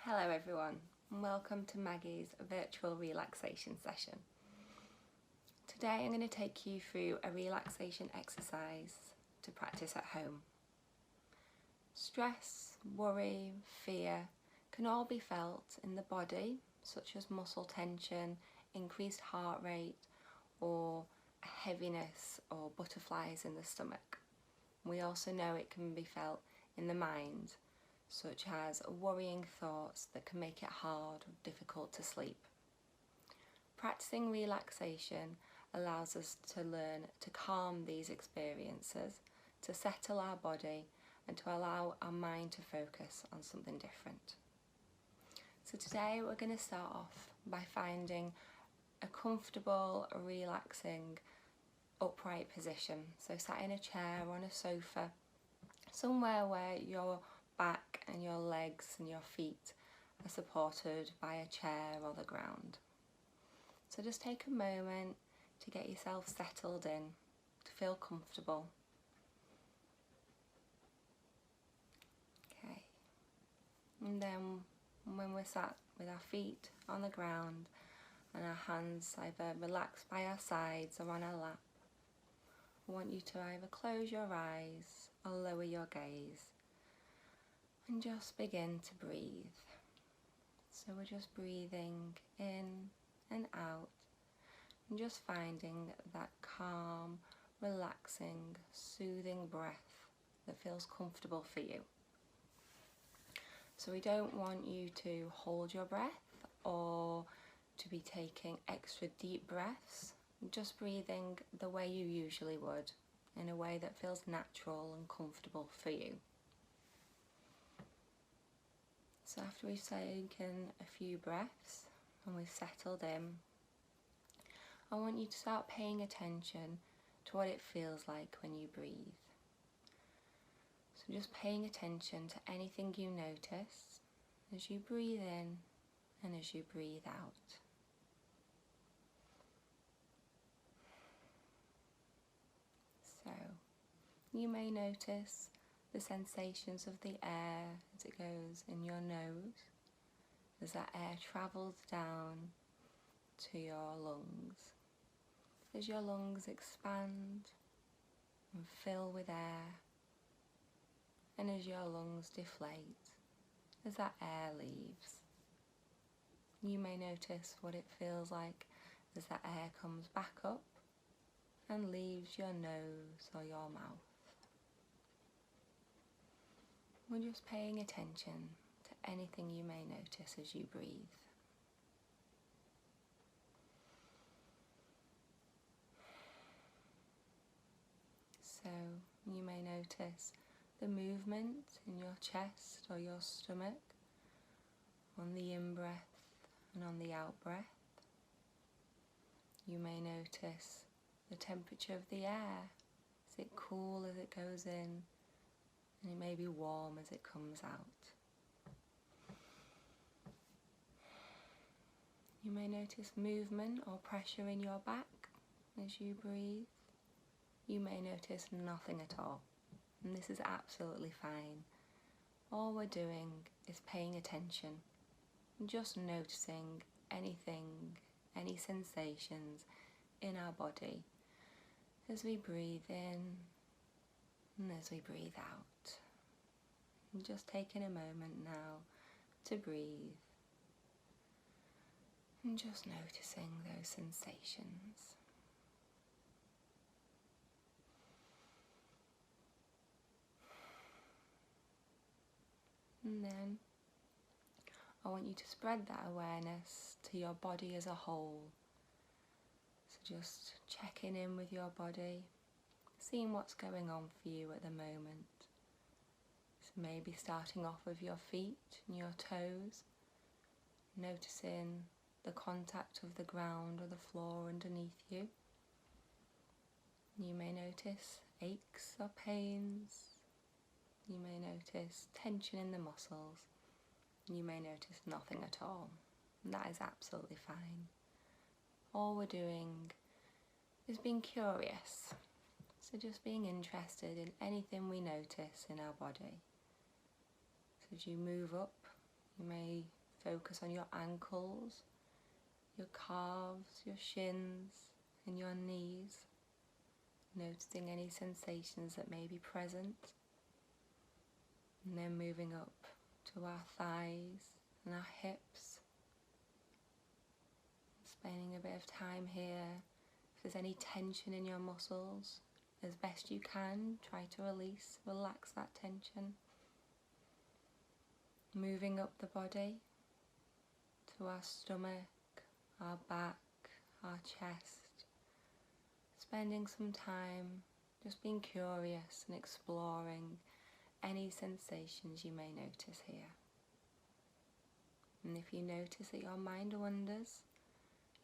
Hello everyone and welcome to Maggie's virtual relaxation session. Today I'm going to take you through a relaxation exercise to practice at home. Stress, worry, fear can all be felt in the body, such as muscle tension, increased heart rate, or heaviness or butterflies in the stomach. We also know it can be felt in the mind, such as worrying thoughts that can make it hard or difficult to sleep. Practicing relaxation allows us to learn to calm these experiences, to settle our body, and to allow our mind to focus on something different. So today we're going to start off by finding a comfortable, relaxing, upright position. So sat in a chair or on a sofa, somewhere where your back and your legs and your feet are supported by a chair or the ground. So just take a moment to get yourself settled in, to feel comfortable. Okay, and then when we're sat with our feet on the ground and our hands either relaxed by our sides or on our lap, I want you to either close your eyes or lower your gaze and just begin to breathe. So we're just breathing in and out and just finding that calm, relaxing, soothing breath that feels comfortable for you. So we don't want you to hold your breath or to be taking extra deep breaths, just breathing the way you usually would, in a way that feels natural and comfortable for you. So after we've taken a few breaths and we've settled in, I want you to start paying attention to what it feels like when you breathe. So just paying attention to anything you notice as you breathe in and as you breathe out. So you may notice the sensations of the air as it goes in your nose, as that air travels down to your lungs, as your lungs expand and fill with air, and as your lungs deflate, as that air leaves. You may notice what it feels like as that air comes back up and leaves your nose or your mouth. We're just paying attention to anything you may notice as you breathe. So you may notice the movement in your chest or your stomach on the in-breath and on the out-breath. You may notice the temperature of the air. Is it cool as it goes in? And it may be warm as it comes out. You may notice movement or pressure in your back as you breathe. You may notice nothing at all, and this is absolutely fine. All we're doing is paying attention and just noticing anything, any sensations in our body as we breathe in and as we breathe out. And just taking a moment now to breathe and just noticing those sensations. And then I want you to spread that awareness to your body as a whole. So just checking in with your body, seeing what's going on for you at the moment. So maybe starting off with your feet and your toes, noticing the contact of the ground or the floor underneath you. You may notice aches or pains. You may notice tension in the muscles. You may notice nothing at all, and that is absolutely fine. All we're doing is being curious, so just being interested in anything we notice in our body. So as you move up You may focus on your ankles, your calves, your shins, and your knees, noticing any sensations that may be present. And then moving up to our thighs and our hips, spending a bit of time here. If there's any tension in your muscles, as best you can, try to relax that tension. Moving up the body to our stomach, our back, our chest, spending some time just being curious and exploring any sensations you may notice here. And if you notice that your mind wanders,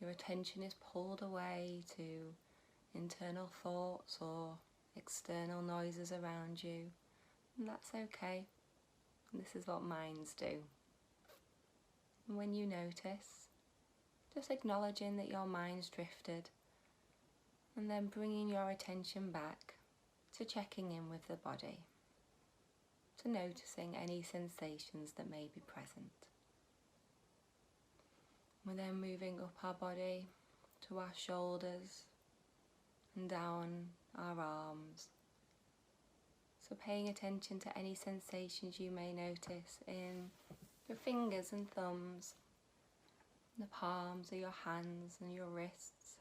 your attention is pulled away to internal thoughts or external noises around you, and that's okay. This is what minds do. And when you notice, just acknowledging that your mind's drifted, and then bringing your attention back to checking in with the body, to noticing any sensations that may be present. We're then moving up our body to our shoulders and down our arms. So paying attention to any sensations you may notice in your fingers and thumbs, the palms of your hands and your wrists.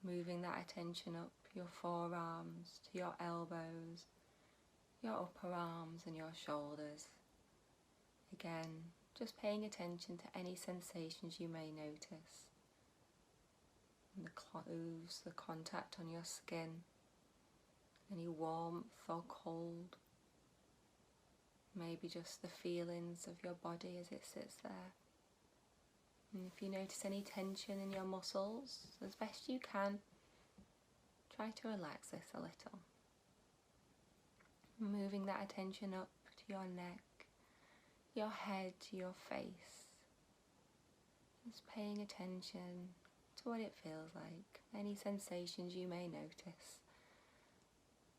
Moving that attention up your forearms to your elbows, your upper arms and your shoulders. Again, just paying attention to any sensations you may notice. And the clothes, the contact on your skin, any warmth or cold. Maybe just the feelings of your body as it sits there. And if you notice any tension in your muscles, as best you can, try to relax this a little. Moving that attention up to your neck, your head, your face. Just paying attention to what it feels like, any sensations you may notice.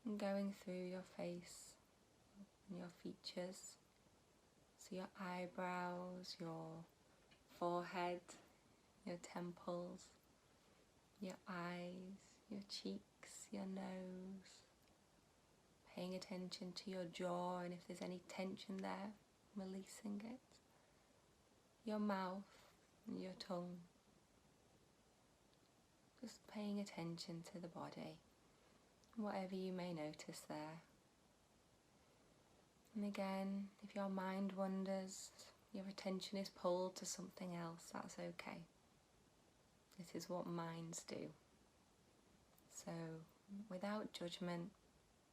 And going through your face and your features. So your eyebrows, your forehead, your temples, your eyes, your cheeks, your nose. Paying attention to your jaw, and if there's any tension there, releasing it. Your mouth and your tongue. Just paying attention to the body, whatever you may notice there. And again, if your mind wanders, your attention is pulled to something else, that's okay. This is what minds do. So, without judgment,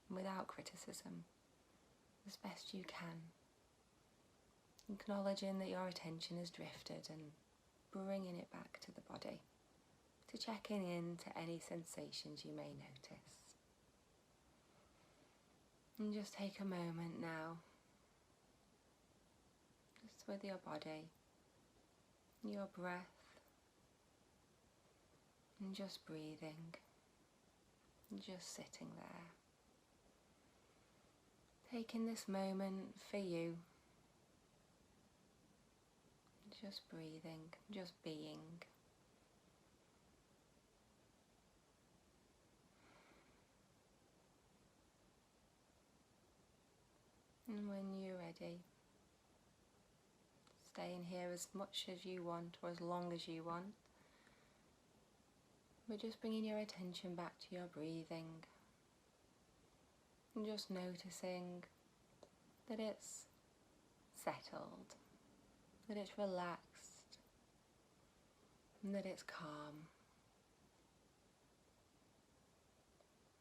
without criticism, as best you can, acknowledging that your attention has drifted and bringing it back to the body, to checking in to any sensations you may notice. And just take a moment now, just with your body, your breath, and just breathing, and just sitting there. Taking this moment for you, just breathing, just being. And when you're ready, stay in here as much as you want or as long as you want. We're just bringing your attention back to your breathing and just noticing that it's settled, that it's relaxed, and that it's calm.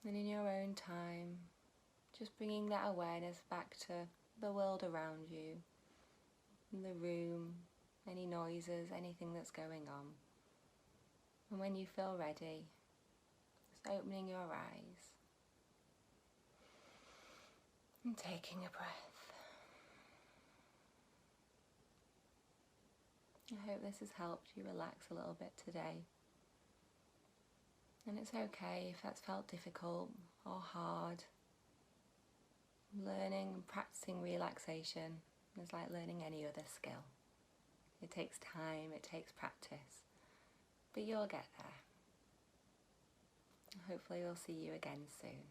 And in your own time, just bringing that awareness back to the world around you, the room, any noises, anything that's going on. And when you feel ready, just opening your eyes and taking a breath. I hope this has helped you relax a little bit today. And it's okay if that's felt difficult or hard. Learning and practicing relaxation It's like learning any other skill. It takes time, it takes practice, but you'll get there. Hopefully we'll see you again soon.